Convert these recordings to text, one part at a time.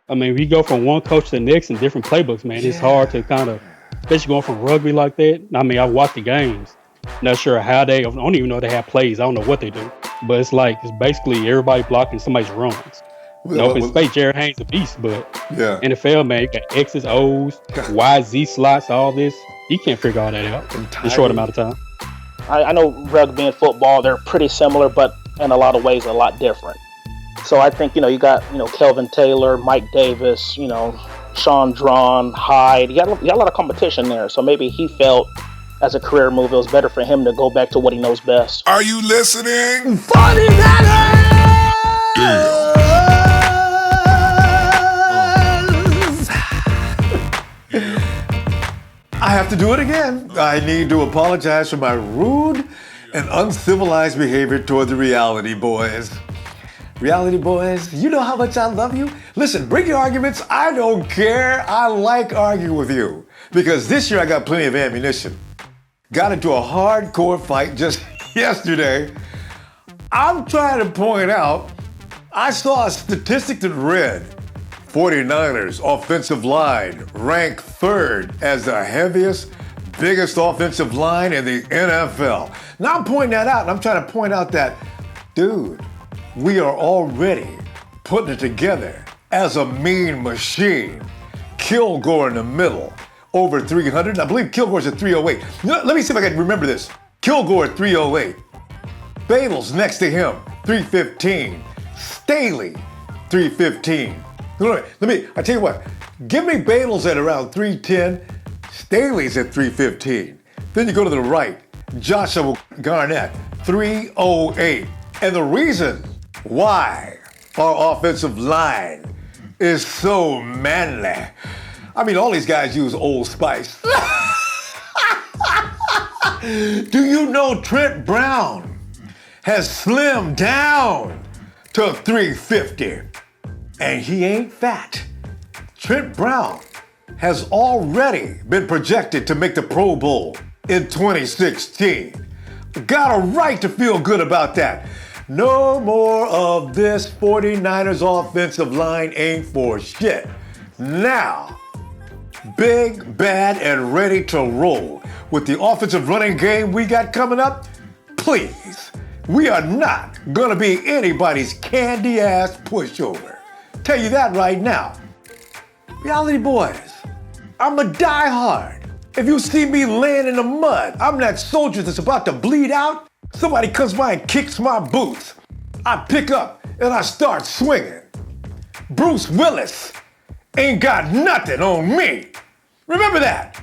I mean, we go from one coach to the next in different playbooks, man. It's hard to kind of, especially going from rugby like that. I mean, I watch the games. Not sure how I don't even know they have plays. I don't know what they do. But it's like, it's basically everybody blocking somebody's runs. In space, Jarryd Hayne's a beast, but NFL, man, you got X's, O's, Y, Z slots, all this. You can't figure all that out in a short amount of time. I know rugby and football, they're pretty similar, but in a lot of ways, a lot different. So I think, you got, Kelvin Taylor, Mike Davis, Sean Drawn, Hyde. You got a lot of competition there. So maybe he felt as a career move, it was better for him to go back to what he knows best. Are you listening? 49ers! I have to do it again. I need to apologize for my rude and uncivilized behavior toward the reality boys. Reality boys, you know how much I love you? Listen, bring your arguments. I don't care. I like arguing with you because this year I got plenty of ammunition. Got into a hardcore fight just yesterday. I'm trying to point out, I saw a statistic that read 49ers offensive line ranked third as the heaviest, biggest offensive line in the NFL. Now I'm pointing that out, and I'm trying to point out that, dude, we are already putting it together as a mean machine. Kilgore in the middle, over 300. I believe Kilgore's at 308. Let me see if I can remember this. Kilgore at 308. Badles next to him, 315. Staley, 315. I tell you what, give me Badles at around 310. Staley's at 315. Then you go to the right, Joshua Garnett, 308. And the reason why our offensive line is so manly, I mean, all these guys use Old Spice. Do you know Trent Brown has slimmed down to 350? And he ain't fat. Trent Brown has already been projected to make the Pro Bowl in 2016. Got a right to feel good about that. No more of this 49ers offensive line ain't for shit. Now, big, bad, and ready to roll with the offensive running game we got coming up. Please, we are not gonna be anybody's candy ass pushover. Tell you that right now. Reality boys, I'm a diehard. If you see me laying in the mud, I'm that soldier that's about to bleed out. Somebody comes by and kicks my boots. I pick up and I start swinging. Bruce Willis ain't got nothing on me. Remember that.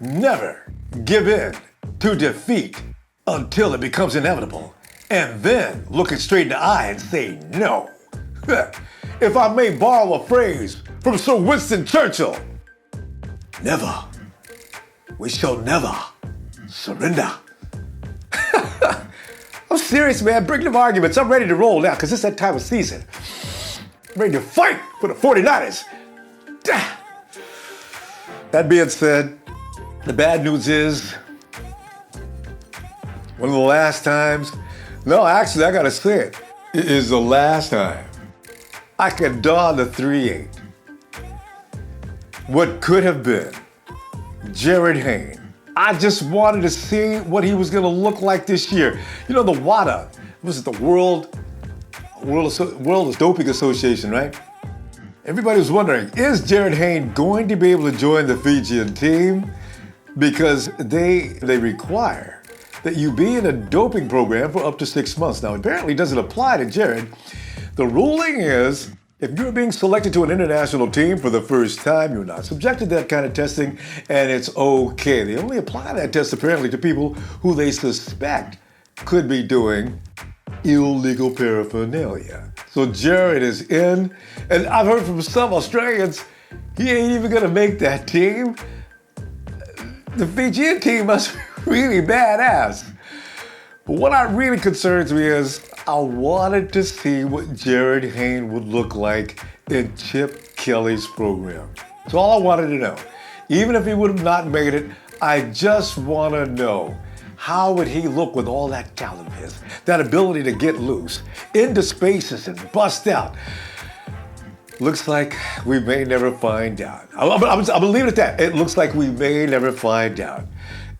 Never give in to defeat until it becomes inevitable. And then look it straight in the eye and say no. If I may borrow a phrase from Sir Winston Churchill, never, we shall never surrender. I'm serious, man. Bring them arguments. I'm ready to roll now because it's that time of season. I'm ready to fight for the 49ers. That being said, the bad news is one of the last times, no, actually, I got to say it is the last time I can don the 3-8. What could have been Jarryd Hayne. I just wanted to see what he was going to look like this year. You know, the WADA, was it the World Doping Association, right? Everybody was wondering, is Jarryd Hayne going to be able to join the Fijian team? Because they require that you be in a doping program for up to 6 months. Now, apparently it doesn't apply to Jarryd. The ruling is, if you're being selected to an international team for the first time, you're not subjected to that kind of testing, and it's okay. They only apply that test apparently to people who they suspect could be doing illegal paraphernalia. So Jarryd is in, and I've heard from some Australians, he ain't even gonna make that team. The Fijian team must be really badass. But what really concerns me is I wanted to see what Jarryd Hayne would look like in Chip Kelly's program. That's all I wanted to know. Even if he would have not made it, I just want to know, how would he look with all that talent of his, that ability to get loose into spaces and bust out? Looks like we may never find out. I'm gonna leave it at that. It looks like we may never find out.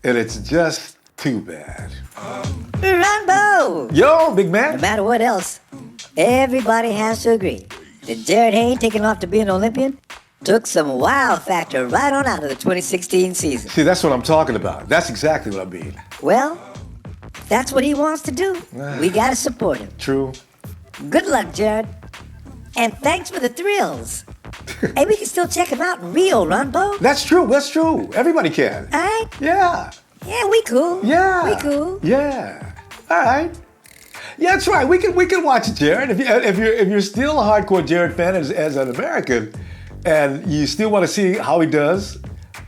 And it's just too bad. Ronbo! Yo, big No man. matter what else, everybody has to agree that Jarryd Hayne taking off to be an Olympian took some wow factor right on out of the 2016 season. See, that's what I'm talking about. That's exactly what I mean. Well, if that's what he wants to do, we gotta support him. True. Good luck, Jarryd. And thanks for the thrills. Hey, we can still check him out in Rio, Ronbo. That's true. That's true. Everybody can. All right? Yeah. Yeah, we cool. Yeah. We cool. Yeah. All right. Yeah, that's right. We can watch Jarryd. If you're still a hardcore Jarryd fan as an American, and you still want to see how he does.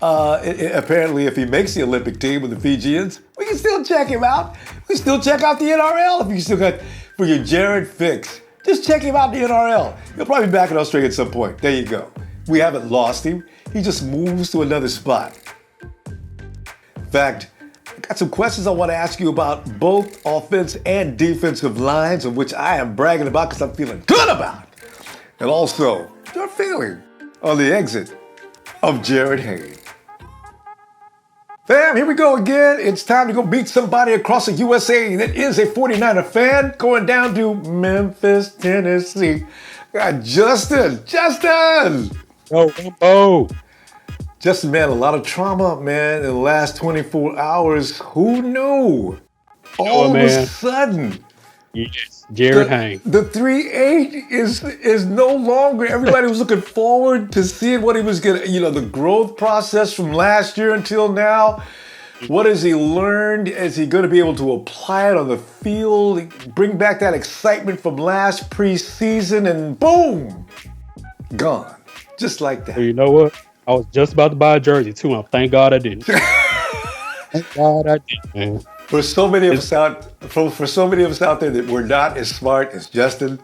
Apparently, if he makes the Olympic team with the Fijians, we can still check him out. We can still check out the NRL if you still got for your Jarryd fix. Just check him out in the NRL. He'll probably be back in Australia at some point. There you go. We haven't lost him. He just moves to another spot. In fact, I got some questions I want to ask you about both offense and defensive lines, of which I am bragging about because I'm feeling good about. And also, your feeling on the exit of Jarryd Hayne. Fam, here we go again. It's time to go beat somebody across the USA that is a 49er fan, going down to Memphis, Tennessee. Got Justin. Oh, Justin, man, a lot of trauma, man, in the last 24 hours. Who knew? All of a sudden, yes, Jarryd Hayne. the 3-8 is no longer. Everybody was looking forward to seeing what he was gonna, the growth process from last year until now. What has he learned? Is he going to be able to apply it on the field? Bring back that excitement from last preseason, and boom, gone, just like that. You know what? I was just about to buy a jersey too, and thank God I didn't. Thank God I didn't, man. For so many of us out there that were not as smart as Justin,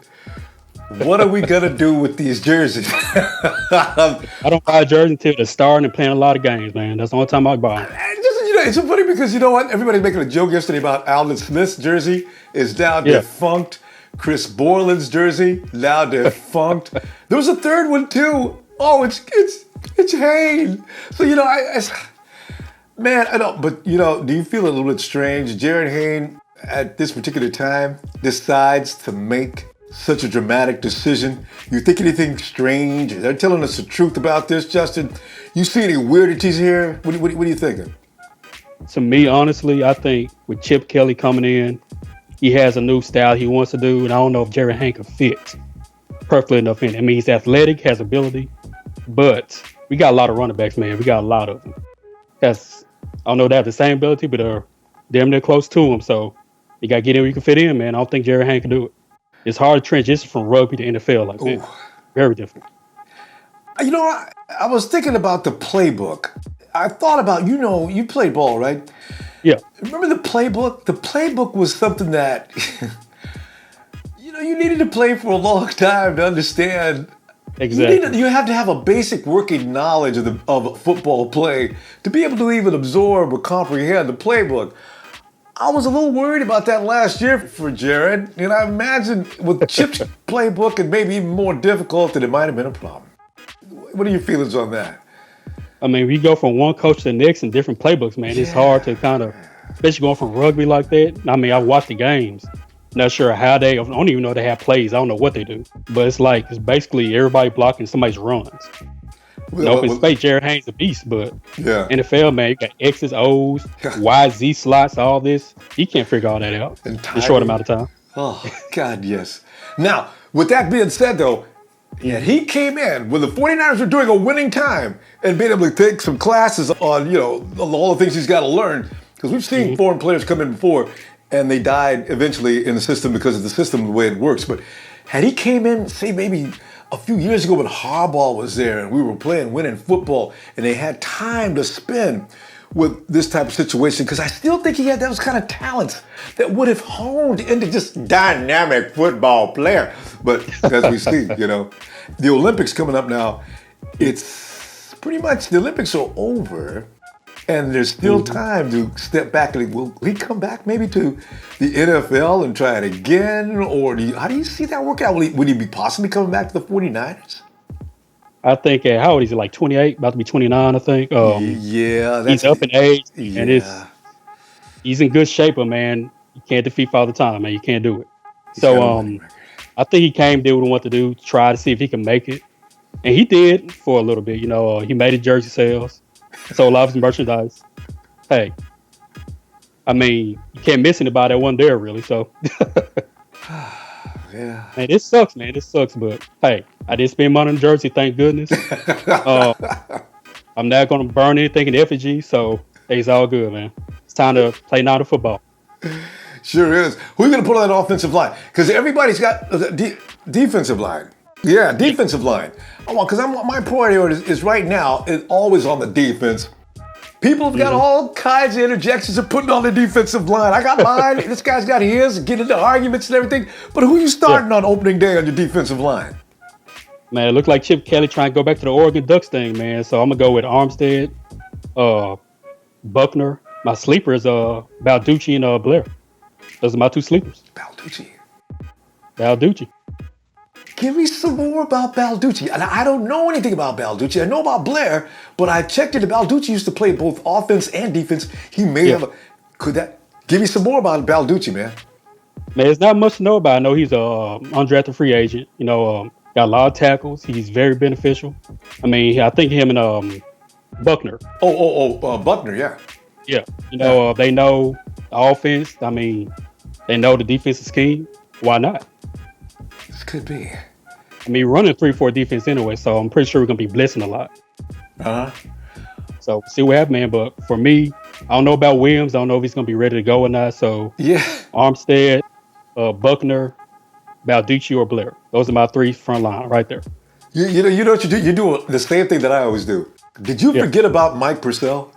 what are we gonna do with these jerseys? I don't buy a jersey until they're starting and playing a lot of games, man. That's the only time I buy them. It's so funny because you know what? Everybody's making a joke yesterday about Alvin Smith's jersey is now defunct. Chris Borland's jersey now defunct. There was a third one too. Oh, it's Hayne. So man, I know, but do you feel a little bit strange? Jarryd Hayne at this particular time decides to make such a dramatic decision. You think anything strange? They're telling us the truth about this, Justin. You see any weirdities here? What are you thinking? To me, honestly, I think with Chip Kelly coming in, he has a new style he wants to do, and I don't know if Jarryd Hayne can fit perfectly enough in it. I mean, he's athletic, has ability, but we got a lot of running backs, man. We got a lot of them. I don't know if they have the same ability, but they're damn near close to him. So you got to get in where you can fit in, man. I don't think Jarryd Hayne can do it. It's hard to transition from rugby to NFL like that. Very different. I was thinking about the playbook. I thought about, you played ball, right? Yeah. Remember the playbook? The playbook was something that, you needed to play for a long time to understand. Exactly. You have to have a basic working knowledge of football play to be able to even absorb or comprehend the playbook. I was a little worried about that last year for Jarryd, and I imagine with Chip's playbook, it may be even more difficult, and it might have been a problem. What are your feelings on that? I mean, we go from one coach to the next in different playbooks, man. It's hard to kind of, especially going from rugby like that. I mean, I watch the games. Not sure how I don't even know they have plays. I don't know what they do. But it's basically everybody blocking somebody's runs. Open space, Jarryd Hayne's a beast, but NFL, man, you got X's, O's, Y, Z slots, all this. You can't figure all that out in a short amount of time. Oh, God, yes. Now, with that being said, though, he came in when the 49ers were doing a winning time and being able to take some classes on, all the things he's got to learn. Because we've seen foreign players come in before and they died eventually in the system because of the system, the way it works. But had he came in, say, maybe a few years ago when Harbaugh was there and we were playing winning football and they had time to spend with this type of situation, because I still think he had those kind of talents that would have honed into just dynamic football player. But as we see, the Olympics coming up now, it's pretty much the Olympics are over and there's still time to step back. And will he come back maybe to the NFL and try it again? Or how do you see that work out? Would he be possibly coming back to the 49ers? I think how old is he? Like 28, about to be 29, I think. Yeah, He's that's up in age, and yeah. he's in good shape, but man, you can't defeat Father Time, man. You can't do it. He's got So a winning record. I think he came, did what he wanted to do, try to see if he can make it, and he did for a little bit. He made his jersey sales, sold a lot of his merchandise. Hey, I mean, you can't miss anybody that wasn't there really. So, Yeah. man, this sucks, man. This sucks, but hey, I did spend money on the jersey, thank goodness. Uh, I'm not gonna burn anything in effigy, so hey, it's all good, man. It's time to play now the football. Sure is. Who are you going to put on that offensive line? Because everybody's got defensive line. Yeah, defensive line. Because my priority is right now is always on the defense. People have got all kinds of interjections of putting on the defensive line. I got mine. This guy's got his. Get into arguments and everything. But who are you starting on opening day on your defensive line? Man, it looked like Chip Kelly trying to go back to the Oregon Ducks thing, man. So I'm gonna go with Armstead, Buckner. My sleeper is Balducci and Blair. Those are my two sleepers. Balducci. Give me some more about Balducci. And I don't know anything about Balducci. I know about Blair, but I checked it. Balducci used to play both offense and defense. He may have. Give me some more about Balducci, man? Man, there's not much to know about. I know he's a undrafted free agent. Got a lot of tackles. He's very beneficial. I mean, I think him and Buckner. Buckner, yeah. Yeah. They know the offense. I mean, they know the defensive scheme. Why not? This could be. I mean, running 3-4 defense anyway, so I'm pretty sure we're gonna be blitzing a lot. So see what happens, man. But for me, I don't know about Williams. I don't know if he's gonna be ready to go or not. So yeah, Armstead, Buckner, Balducci, or Blair. Those are my three front line right there. You know what you do? You do the same thing that I always do. Did you forget about Mike Purcell?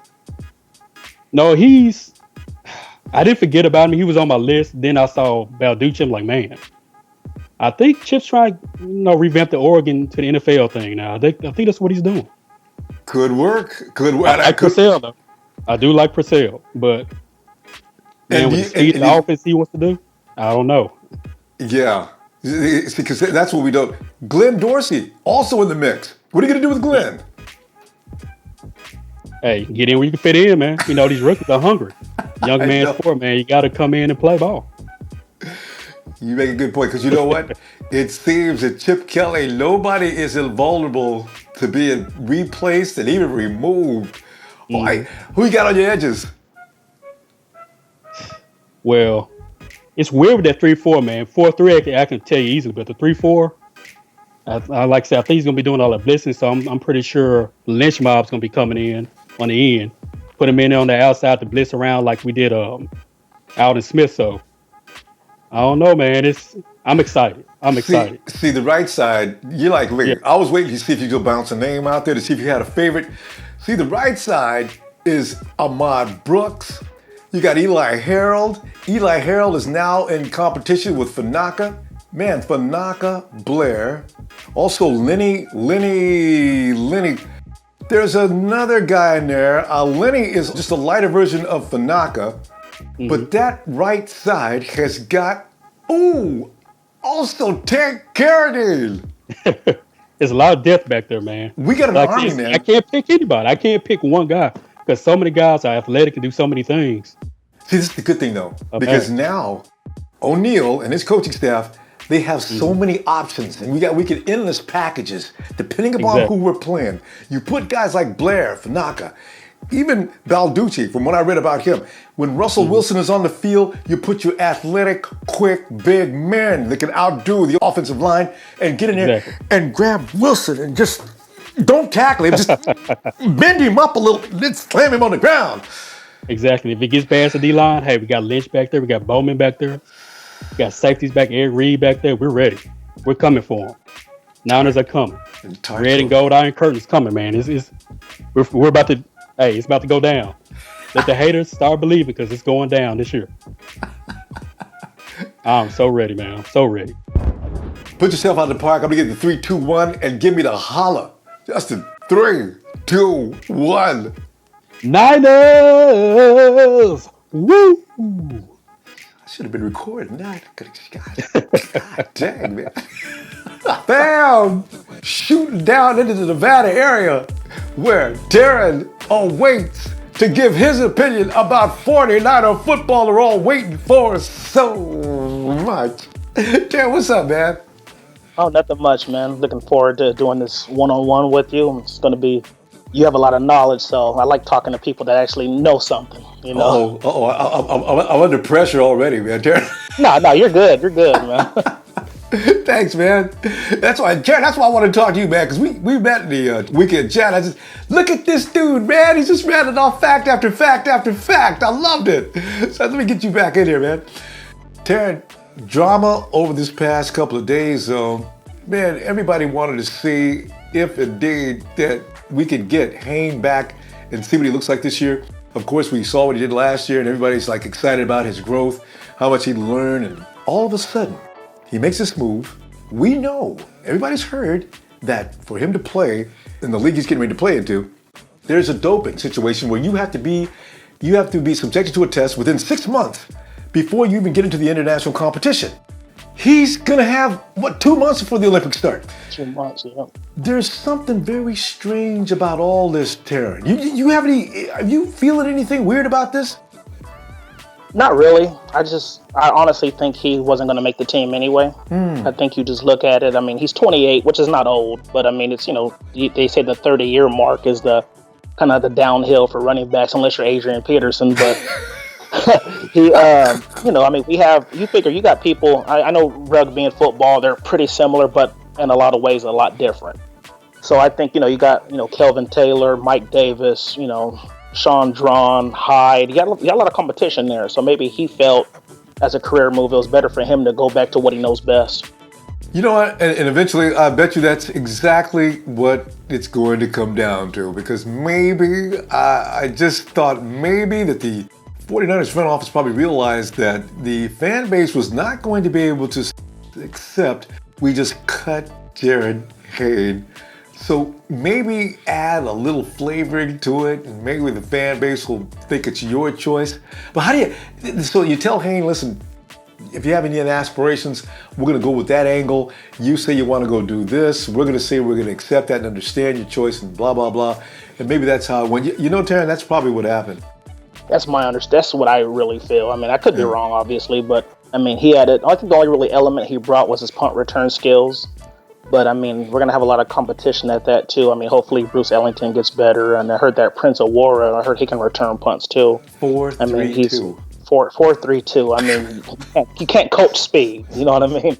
No, I didn't forget about him. He was on my list. Then I saw Balducci. I'm like, man, I think Chip's trying to revamp the Oregon to the NFL thing now. I think that's what he's doing. Could work. I like Purcell, though. I do like Purcell, but man, with the offense he wants to do, I don't know. Yeah, because that's what we don't. Glenn Dorsey also in the mix. What are you gonna do with Glenn? Hey, get in where you can fit in, man. These rookies are hungry. Young man sport, man. You got to come in and play ball. You make a good point, because you know what? It seems that Chip Kelly, nobody is invulnerable to being replaced and even removed. Who you got on your edges? Well, it's weird with that 3-4, man. 4-3, I can tell you easily, but the 3-4, I like I said, I think he's gonna be doing all that blitzing. So I'm pretty sure Lynch Mob's gonna be coming in on the end, put him in on the outside to blitz around like we did Alden Smith. So I don't know, man. I'm excited. See the right side. You're like, look, I was waiting to see if you could bounce a name out there to see if you had a favorite. See, the right side is Ahmad Brooks. You got Eli Harold. Eli Harold is now in competition with Fanaka. Man, Fanaka, Blair. Also, Lenny. There's another guy in there. Lenny is just a lighter version of Fanaka. But that right side has got, also Tank Carradine. There's a lot of depth back there, man. We got an army, man. I can't pick anybody. I can't pick one guy because so many guys are athletic and do so many things. See, this is the good thing, though, because now O'Neal and his coaching staff, they have so many options, and we can endless packages depending upon who we're playing. You put guys like Blair, Fanaka, even Balducci, from what I read about him. When Russell Wilson is on the field, you put your athletic, quick, big men that can outdo the offensive line and get in there and grab Wilson and just don't tackle him, just bend him up a little, then slam him on the ground. Exactly. If it gets past the D-line, hey, we got Lynch back there, we got Bowman back there, we got safeties back, Eric Reed back there. We're ready. We're coming for them. Niners are coming. Red and gold iron curtains coming, man. We're about to. Hey, it's about to go down. Let the haters start believing because it's going down this year. I'm so ready, man. I'm so ready. Put yourself out of the park. I'm going to get the 3, 2, 1 and give me the holla. Justin, 3, 2, 1. Niners! Woo! I should have been recording that. God dang, man. Bam! shooting down into the Nevada area where Darren awaits to give his opinion about 49er football. Are all waiting for so much. Darren, what's up, man? Oh, nothing much, man. Looking forward to doing this one-on-one with you. It's going to be, you have a lot of knowledge, so I like talking to people that actually know something, you know? I'm under pressure already, man. Darren. No, you're good. You're good, man. Thanks, man. That's why I want to talk to you, man, because we met in the weekend chat. I just, look at this dude, man. He's just rattled off fact after fact after fact. I loved it. So let me get you back in here, man. Taryn, drama over this past couple of days, man, everybody wanted to see if indeed that we could get Hayne back and see what he looks like this year. Of course, we saw what he did last year, and everybody's like excited about his growth, how much he learned, and all of a sudden, he makes this move. We know, everybody's heard that for him to play in the league he's getting ready to play into, there's a doping situation where you have to be subjected to a test within 6 months before you even get into the international competition. He's gonna have, 2 months before the Olympics start? 2 months, yeah. There's something very strange about all this, Taryn. Are you feeling anything weird about this? Not really. I honestly think he wasn't going to make the team anyway. I think you just look at it. I mean, he's 28, which is not old, but I mean, it's, they say the 30-year mark is the kind of the downhill for running backs, unless you're Adrian Peterson. But he, I mean, you figure you got people. I know rugby and football, they're pretty similar, but in a lot of ways, a lot different. So I think, you got, Kelvin Taylor, Mike Davis, Sean Drawn, Hyde. You got a lot of competition there. So maybe he felt as a career move, it was better for him to go back to what he knows best. You know what? And eventually, I bet you that's exactly what it's going to come down to. Because maybe, I just thought maybe that the 49ers front office probably realized that the fan base was not going to be able to accept we just cut Jarryd Hayne. So maybe add a little flavoring to it, and maybe the fan base will think it's your choice. But so you tell Hayne, listen, if you have any aspirations, we're gonna go with that angle. You say you wanna go do this, we're gonna say we're gonna accept that and understand your choice and blah, blah, blah. And maybe that's how it went. Taryn, that's probably what happened. That's that's what I really feel. I mean, I could be wrong, obviously, but I mean, he had it. I think the only really element he brought was his punt return skills. But, I mean, we're going to have a lot of competition at that, too. I mean, hopefully Bruce Ellington gets better. And I heard that Prince Awara, I heard he can return punts, too. 4-3-2. 4-3-2. I mean, you can't coach speed. You know what I mean?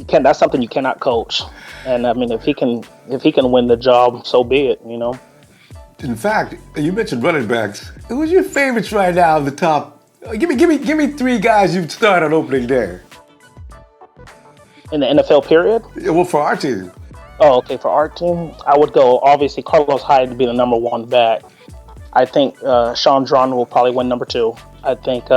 That's something you cannot coach. And, I mean, if he can win the job, so be it, In fact, you mentioned running backs. Who's your favorites right now at the top? Give me 3 guys you'd start on opening day. In the NFL period? Yeah, well, for our team. Oh, okay. For our team, I would go, obviously, Carlos Hyde to be the number 1 back. I think Sean Drawn will probably win number 2. I think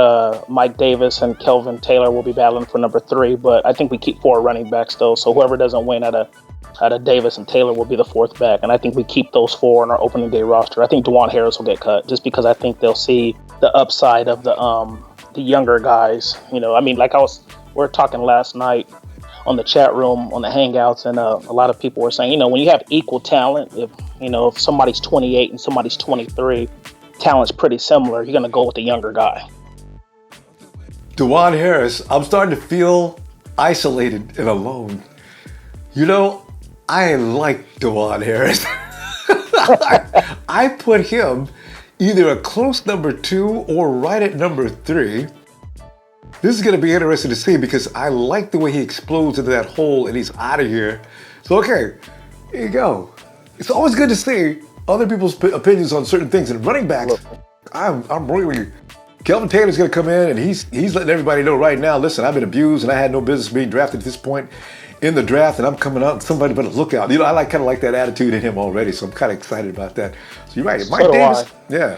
Mike Davis and Kelvin Taylor will be battling for number 3. But I think we keep 4 running backs, though. So whoever doesn't win out of Davis and Taylor will be the 4th back. And I think we keep those 4 in our opening day roster. I think DeJuan Harris will get cut just because I think they'll see the upside of the younger guys. I mean, we were talking last night on the chat room, on the Hangouts, and a lot of people were saying, when you have equal talent, if somebody's 28 and somebody's 23, talent's pretty similar, you're going to go with the younger guy. DeJuan Harris, I'm starting to feel isolated and alone. I like DeJuan Harris. I put him either a close number 2 or right at number 3. This is going to be interesting to see because I like the way he explodes into that hole and he's out of here. So, okay, here you go. It's always good to see other people's opinions on certain things. And running backs, I'm really... Kelvin Taylor's going to come in and he's letting everybody know right now, listen, I've been abused and I had no business being drafted at this point in the draft and I'm coming out and somebody better look out. I kind of like that attitude in him already, so I'm kind of excited about that. So you're right. Mike Davis, yeah.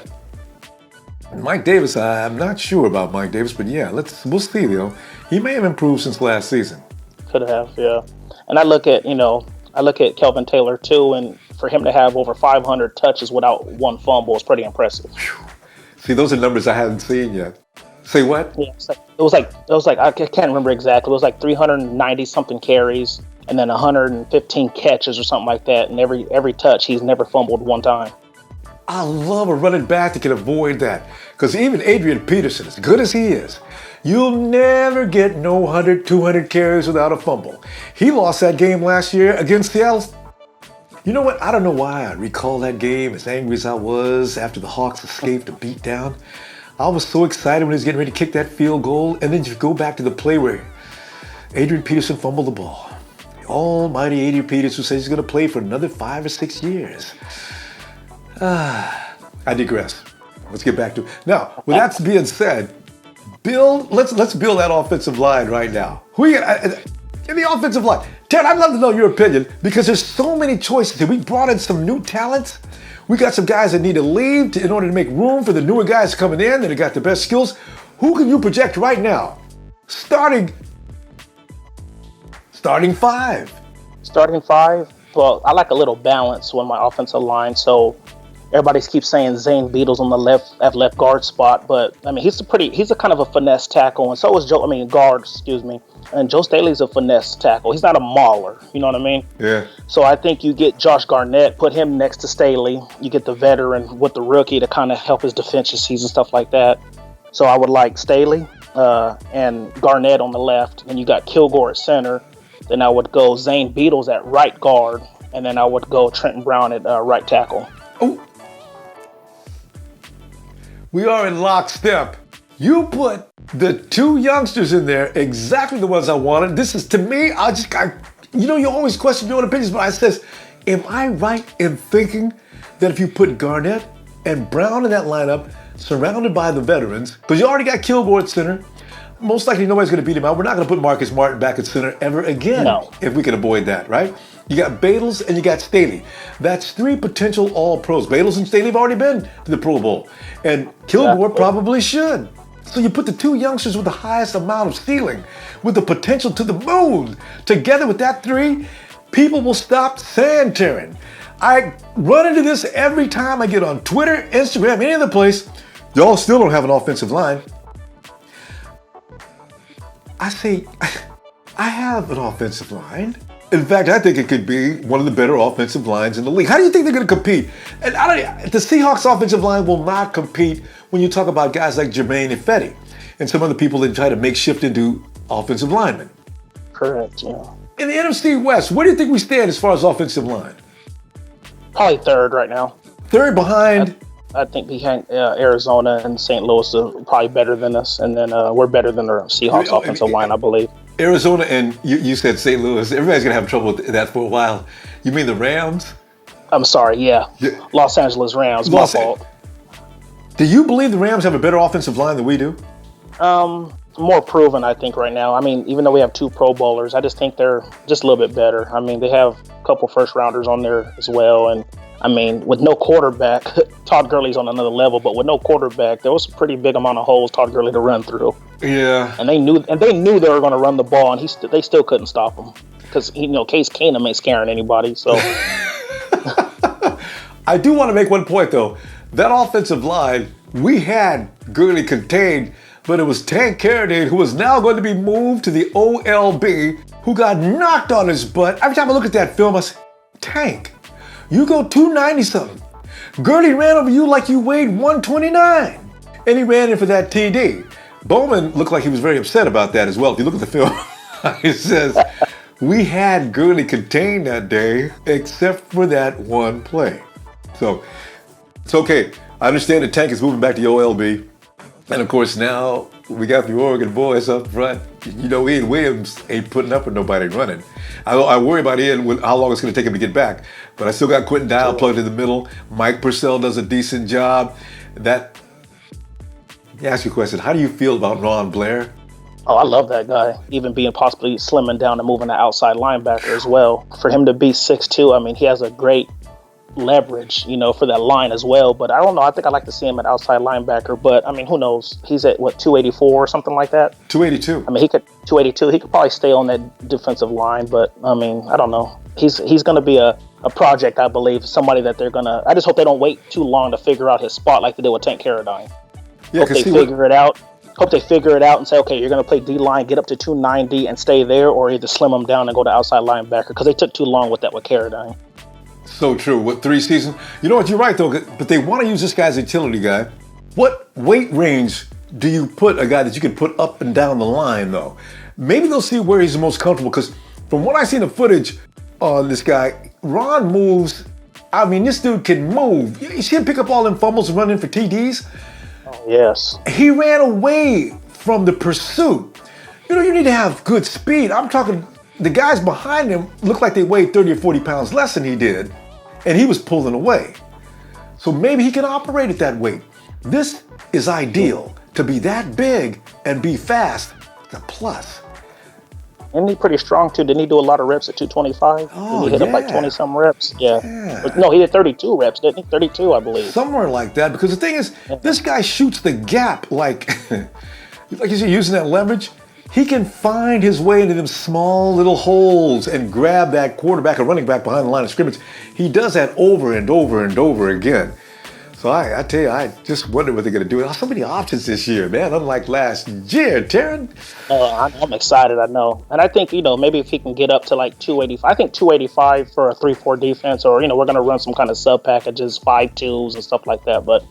Mike Davis, I'm not sure about Mike Davis, but yeah, we'll see, He may have improved since last season. Could have, yeah. And I look at Kelvin Taylor too, and for him to have over 500 touches without 1 fumble is pretty impressive. See, those are numbers I haven't seen yet. Say what? Yeah, it was like I can't remember exactly. It was like 390 something carries, and then 115 catches or something like that. And every touch, he's never fumbled one time. I love a running back that can avoid that. Because even Adrian Peterson, as good as he is, you'll never get no 100, 200 carries without a fumble. He lost that game last year against Seattle. You know what? I don't know why I recall that game as angry as I was after the Hawks escaped a beatdown. I was so excited when he was getting ready to kick that field goal, and then you go back to the play where Adrian Peterson fumbled the ball. The almighty Adrian Peterson says he's going to play for another 5 or 6 years. I digress. Let's get back to it. Now, with that being said, let's build that offensive line right now. Who you got in the offensive line? Ted, I'd love to know your opinion because there's so many choices here. We brought in some new talents. We got some guys that need to leave in order to make room for the newer guys coming in that have got the best skills. Who can you project right now? Starting 5. Starting 5? Well, I like a little balance on my offensive line, so everybody keeps saying Zane Beadle's on the left guard spot, but I mean he's a kind of a finesse tackle, and so is guard, excuse me. And Joe Staley's a finesse tackle. He's not a mauler, you know what I mean? Yeah. So I think you get Josh Garnett, put him next to Staley. You get the veteran with the rookie to kind of help his deficiencies and stuff like that. So I would like Staley and Garnett on the left, and you got Kilgore at center. Then I would go Zane Beadles at right guard, and then I would go Trenton Brown at right tackle. Oh. We are in lockstep. You put the 2 youngsters in there, exactly the ones I wanted. This is, to me, you always question your own opinions, but I says, am I right in thinking that if you put Garnett and Brown in that lineup, surrounded by the veterans, because you already got Kilgore at center, most likely nobody's going to beat him out. We're not going to put Marcus Martin back at center ever again, if we can avoid that, right? You got Beadles and you got Staley. That's 3 potential All-Pros. Beadles and Staley have already been to the Pro Bowl, and Kilgore probably should. So you put the 2 youngsters with the highest amount of ceiling, with the potential to the moon. Together with that 3, people will stop sand tearing. I run into this every time I get on Twitter, Instagram, any other place. Y'all still don't have an offensive line. I say, I have an offensive line. In fact, I think it could be one of the better offensive lines in the league. How do you think they're going to compete? And the Seahawks offensive line will not compete when you talk about guys like Jermaine Ifedi and some other people that try to make shift into offensive linemen. Correct, yeah. In the NFC West, where do you think we stand as far as offensive line? Probably 3rd right now. 3rd behind? I think behind Arizona and St. Louis are probably better than us, and then we're better than the Seahawks offensive line, I believe. Arizona and you said St. Louis. Everybody's going to have trouble with that for a while. You mean the Rams? I'm sorry, yeah. Los Angeles Rams, my fault. Do you believe the Rams have a better offensive line than we do? More proven, I think, right now. I mean, even though we have 2 Pro Bowlers, I just think they're just a little bit better. I mean, they have a couple first-rounders on there as well, and I mean, with no quarterback, Todd Gurley's on another level, but with no quarterback, there was a pretty big amount of holes Todd Gurley to run through. Yeah. And they knew they were going to run the ball, and they still couldn't stop him because Case Keenum ain't scaring anybody. So I do want to make one point though. That offensive line, we had Gurley contained, but it was Tank Carradine who is now going to be moved to the OLB, who got knocked on his butt. Every time I look at that film, I say, Tank, you go 290-something. Gurley ran over you like you weighed 129. And he ran in for that TD. Bowman looked like he was very upset about that as well. If you look at the film, he says, we had Gurley contained that day except for that one play. So, it's okay. I understand the Tank is moving back to the OLB. And of course now we got the Oregon boys up front. Ian Williams ain't putting up with nobody running. I worry about Ian, how long it's going to take him to get back. But I still got Quentin Dial plugged in the middle. Mike Purcell does a decent job. Let me ask you a question. How do you feel about Ron Blair? Oh, I love that guy. Even being possibly slimming down and moving to outside linebacker as well. For him to be 6'2", I mean, he has a great leverage, for that line as well. But I don't know. I think I'd like to see him at outside linebacker. But, I mean, who knows? He's at, 284 or something like that? 282. I mean, 282. He could probably stay on that defensive line. But, I mean, I don't know. He's going to be a project, I believe. Somebody that they're going to... I just hope they don't wait too long to figure out his spot like they did with Tank Carradine. Yeah, hope they figure it out. hope they figure it out and say, okay, you're going to play D-line, get up to 290 and stay there, or either slim them down and go to outside linebacker, because they took too long with that with Carradine. So true. What, 3 seasons? You know what? You're right, though. But they want to use this guy as a utility guy. What weight range do you put a guy that you can put up and down the line, though? Maybe they'll see where he's the most comfortable, because from what I see in the footage on this guy, Ron moves. I mean, this dude can move. You see him pick up all them fumbles and run in for TDs? Oh, yes. He ran away from the pursuit. You know, you need to have good speed. I'm talking, the guys behind him looked like they weighed 30 or 40 pounds less than he did, and he was pulling away. So maybe he can operate at that weight. This is ideal. To be that big and be fast, it's a plus. And he's pretty strong, too. Didn't he do a lot of reps at 225? Oh, Didn't he hit up like 20-some reps? Yeah. But no, he did 32 reps, didn't he? 32, I believe. Somewhere like that, because the thing is, this guy shoots the gap like you see, using that leverage. He can find his way into them small little holes and grab that quarterback or running back behind the line of scrimmage. He does that over and over and over again. So I tell you, I just wonder what they're going to do. So many options this year, man, unlike last year, Taryn. I'm excited, I know. And I think, maybe if he can get up to like 285, I think 285 for a 3-4 defense, or, we're going to run some kind of sub packages, 5-2s and stuff like that. But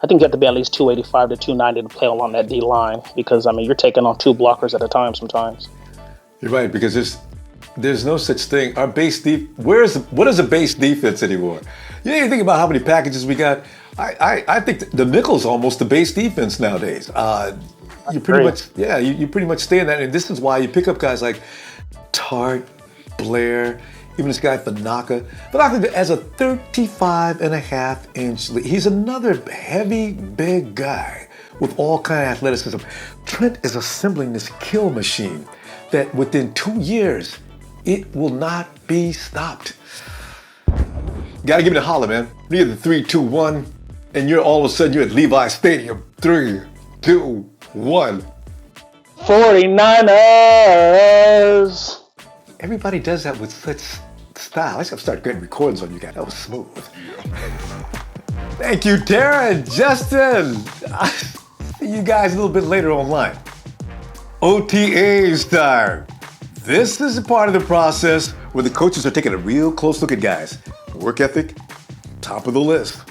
I think you have to be at least 285 to 290 to play along that D line, because, you're taking on 2 blockers at a time sometimes. You're right, because there's no such thing. Our base what is a base defense anymore? You even think about how many packages we got. I think the nickel's almost the base defense nowadays. You pretty much stay in that, and this is why you pick up guys like Tart, Blair, even this guy Fanaka. Fanaka has a 35.5-inch lead. He's another heavy, big guy with all kind of athleticism. Trent is assembling this kill machine that within 2 years, it will not be stopped. Gotta give me the holler, man. Near the 3, 2, 1, and you're all of a sudden you're at Levi Stadium. 3, 2, 1. 49ers. Everybody does that with such style. I should start getting recordings on you guys. That was smooth. Thank you, Tara and Justin. I'll see you guys a little bit later online. OTAs time. This is a part of the process where the coaches are taking a real close look at guys. Work ethic, top of the list.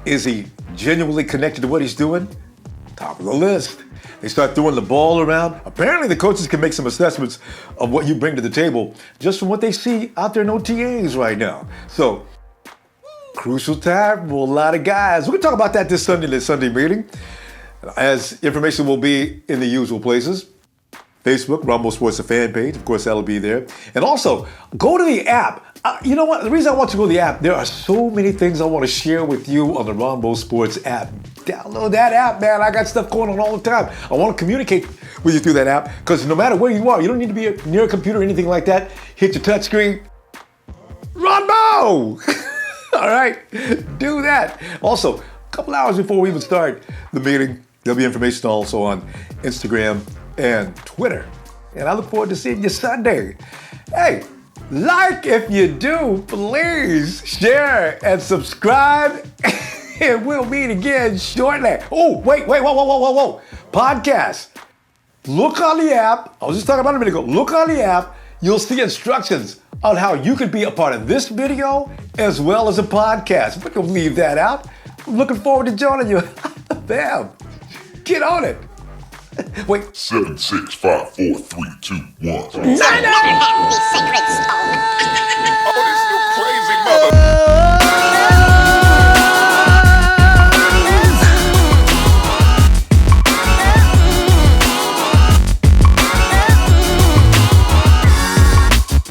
Is he genuinely connected to what he's doing? Top of the list. They start throwing the ball around. Apparently the coaches can make some assessments of what you bring to the table just from what they see out there in OTAs right now. So, crucial time for a lot of guys. We're going to talk about that this Sunday meeting, as information will be in the usual places. Facebook, Ronbo Sports, the fan page. Of course, that'll be there. And also, go to the app. You know what? The reason I want you to go to the app, there are so many things I want to share with you on the Ronbo Sports app. Download that app, man. I got stuff going on all the time. I want to communicate with you through that app, because no matter where you are, you don't need to be near a computer or anything like that. Hit your touch screen. Ronbo! All right, do that. Also, a couple hours before we even start the meeting, there'll be information also on Instagram and Twitter. And I look forward to seeing you Sunday. Hey, like if you do, please share and subscribe. And we'll meet again shortly. Oh, wait, whoa. Podcast. Look on the app. I was just talking about it a minute ago. Look on the app. You'll see instructions on how you can be a part of this video as well as a podcast. But don't leave that out. I'm looking forward to joining you. Bam. Get on it. Wait. 7, 6, 5, 4, 3, 2, 1. Niners!